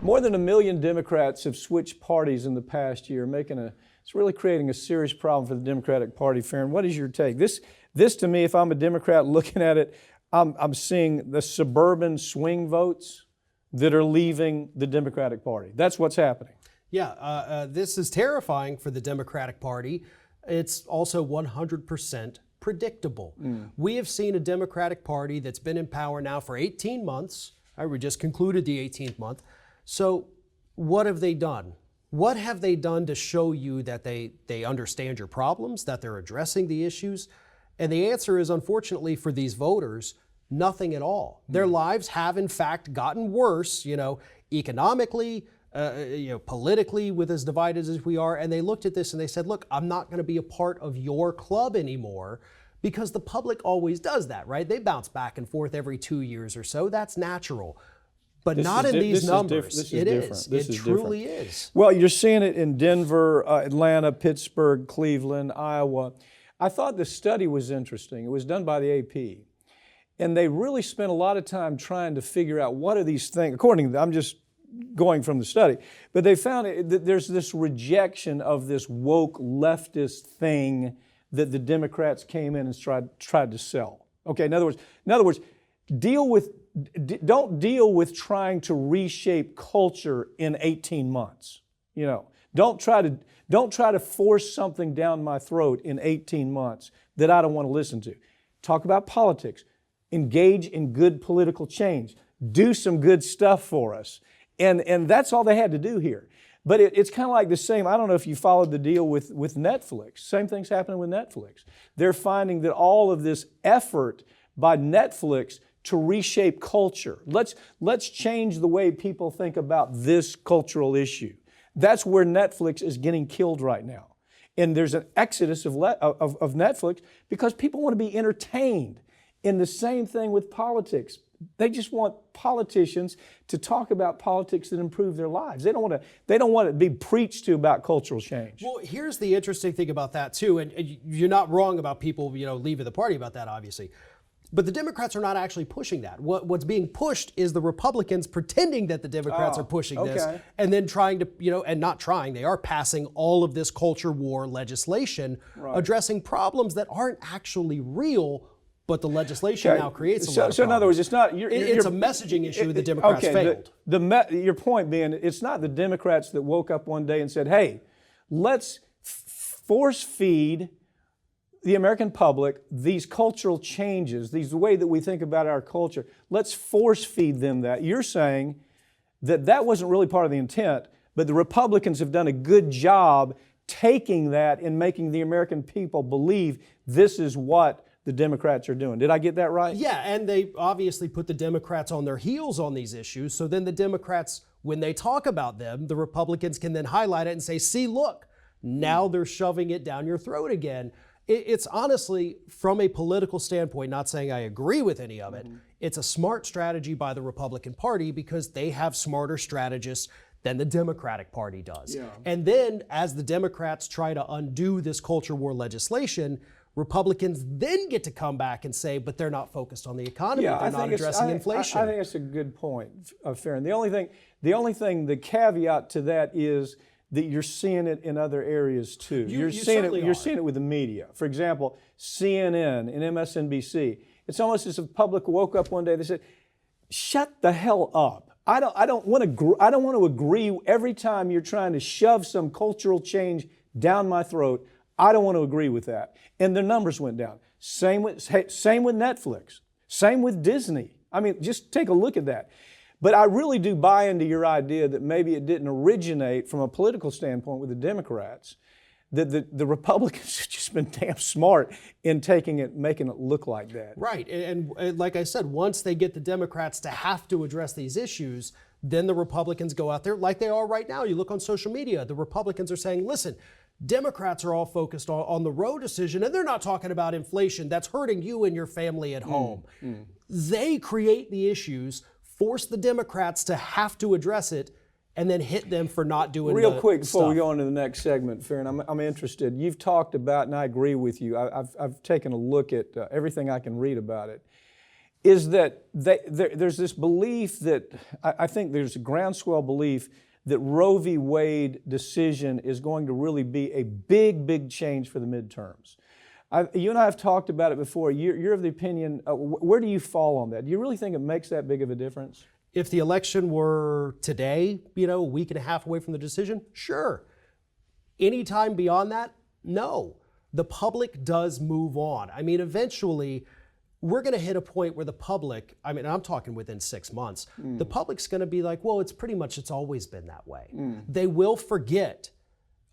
More than 1 million Democrats have switched parties in the past year, it's really creating a serious problem for the Democratic Party. Farron, what is your take? This to me, if I'm a Democrat looking at it, I'm seeing the suburban swing votes that are leaving the Democratic Party. That's what's happening. Yeah, this is terrifying for the Democratic Party. It's also 100% predictable. We have seen a Democratic Party that's been in power now for 18 months. We just concluded the 18th month. So what have they done? What have they done to show you that they understand your problems, that they're addressing the issues? And the answer is, unfortunately for these voters, nothing at all. Their lives have in fact gotten worse, economically, politically, with as divided as we are. And they looked at this and they said, look, I'm not going to be a part of your club anymore, because the public always does that, right? They bounce back and forth every 2 years or so. That's natural. But not in these numbers. It is. It truly is. Well, you're seeing it in Denver, Atlanta, Pittsburgh, Cleveland, Iowa. I thought the study was interesting. It was done by the AP. And they really spent a lot of time trying to figure out what are these things, according to, I'm just going from the study, but they found that there's this rejection of this woke leftist thing that the Democrats came in and tried to sell. Okay, in other words, don't deal with trying to reshape culture in 18 months. Don't try to force something down my throat in 18 months that I don't want to listen to. Talk about politics. Engage in good political change. Do some good stuff for us. And that's all they had to do here. But it's kind of like the same, I don't know if you followed the deal with Netflix. Same thing's happening with Netflix. They're finding that all of this effort by Netflix to reshape culture. Let's change the way people think about this cultural issue. That's where Netflix is getting killed right now. And there's an exodus of Netflix because people want to be entertained. And the same thing with politics. They just want politicians to talk about politics that improve their lives. They don't want to be preached to about cultural change. Well, here's the interesting thing about that too, and you're not wrong about people, leaving the party about that, obviously. But the Democrats are not actually pushing that. What's being pushed is the Republicans pretending that the Democrats are pushing this, and then trying to, and not trying, they are passing all of this culture war legislation, addressing problems that aren't actually real, but the legislation now creates a lot of problems. So in other words, it's not... It's a messaging issue the Democrats failed. Your point being, it's not the Democrats that woke up one day and said, hey, let's force feed the American public these cultural changes, the way that we think about our culture. Let's force feed them that. You're saying that wasn't really part of the intent, but the Republicans have done a good job taking that and making the American people believe this is what the Democrats are doing. Did I get that right? Yeah, and they obviously put the Democrats on their heels on these issues. So then the Democrats, when they talk about them, the Republicans can then highlight it and say, see, look, now they're shoving it down your throat again. It's honestly, from a political standpoint, not saying I agree with any of it, it's a smart strategy by the Republican Party because they have smarter strategists than the Democratic Party does. Yeah. And then as the Democrats try to undo this culture war legislation, Republicans then get to come back and say, but they're not focused on the economy. They're not addressing inflation. I think it's a good point, Farron. The only thing, the caveat to that is that you're seeing it in other areas too. You're seeing it with the media. For example, CNN and MSNBC. It's almost as if the public woke up one day, they said, shut the hell up. I don't want to agree every time you're trying to shove some cultural change down my throat. I don't want to agree with that. And their numbers went down. Same with Netflix. Same with Disney. I mean, just take a look at that. But I really do buy into your idea that maybe it didn't originate from a political standpoint with the Democrats, that the Republicans have just been damn smart in making it look like that. Right, and like I said, once they get the Democrats to have to address these issues, then the Republicans go out there like they are right now. You look on social media, the Republicans are saying, listen, Democrats are all focused on the Roe decision, and they're not talking about inflation. That's hurting you and your family at home. They create the issues, force the Democrats to have to address it, and then hit them for not doing Real quick before we go on to the next segment, Farron, I'm interested. You've talked about, and I agree with you, I've taken a look at everything I can read about it. is that there's this belief that, I think there's a groundswell belief that Roe v. Wade decision is going to really be a big, big change for the midterms. You and I have talked about it before. You're of the opinion, where do you fall on that? Do you really think it makes that big of a difference? If the election were today, a week and a half away from the decision, sure. Anytime beyond that, no. The public does move on. I mean, eventually, we're going to hit a point where the public, I'm talking within 6 months, the public's going to be like, well, it's always been that way. They will forget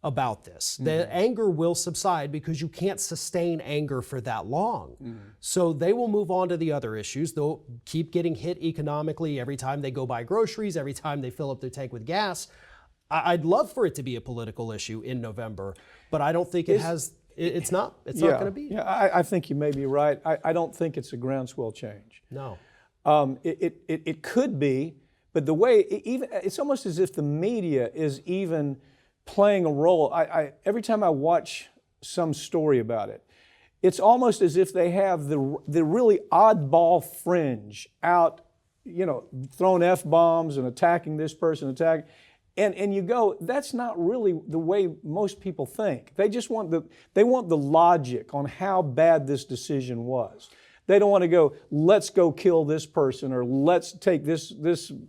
about this. The anger will subside because you can't sustain anger for that long. So they will move on to the other issues. They'll keep getting hit economically every time they go buy groceries, every time they fill up their tank with gas. I'd love for it to be a political issue in November, but I don't think it's not going to be. Yeah, I think you may be right. I don't think it's a groundswell change. No. It could be, but the way, it's almost as if the media is even playing a role. Every time I watch some story about it, it's almost as if they have the really oddball fringe out, throwing F-bombs and attacking this person, and you go, that's not really the way most people think. They just want the logic on how bad this decision was. They don't want to go, let's go kill this person, or let's take this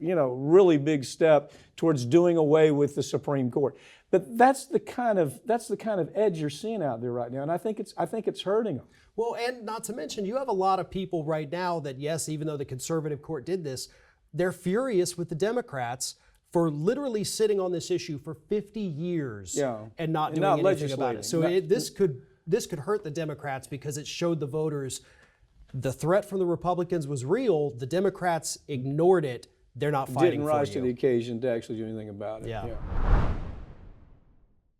really big step towards doing away with the Supreme Court. But that's the kind of edge you're seeing out there right now, and I think it's hurting them. Well, and not to mention, you have a lot of people right now that, yes, even though the conservative court did this, they're furious with the Democrats for literally sitting on this issue for 50 years and not doing anything about it. So this could hurt the Democrats because it showed the voters the threat from the Republicans was real. The Democrats ignored it. They're not fighting for you. Didn't rise to the occasion to actually do anything about it. Yeah.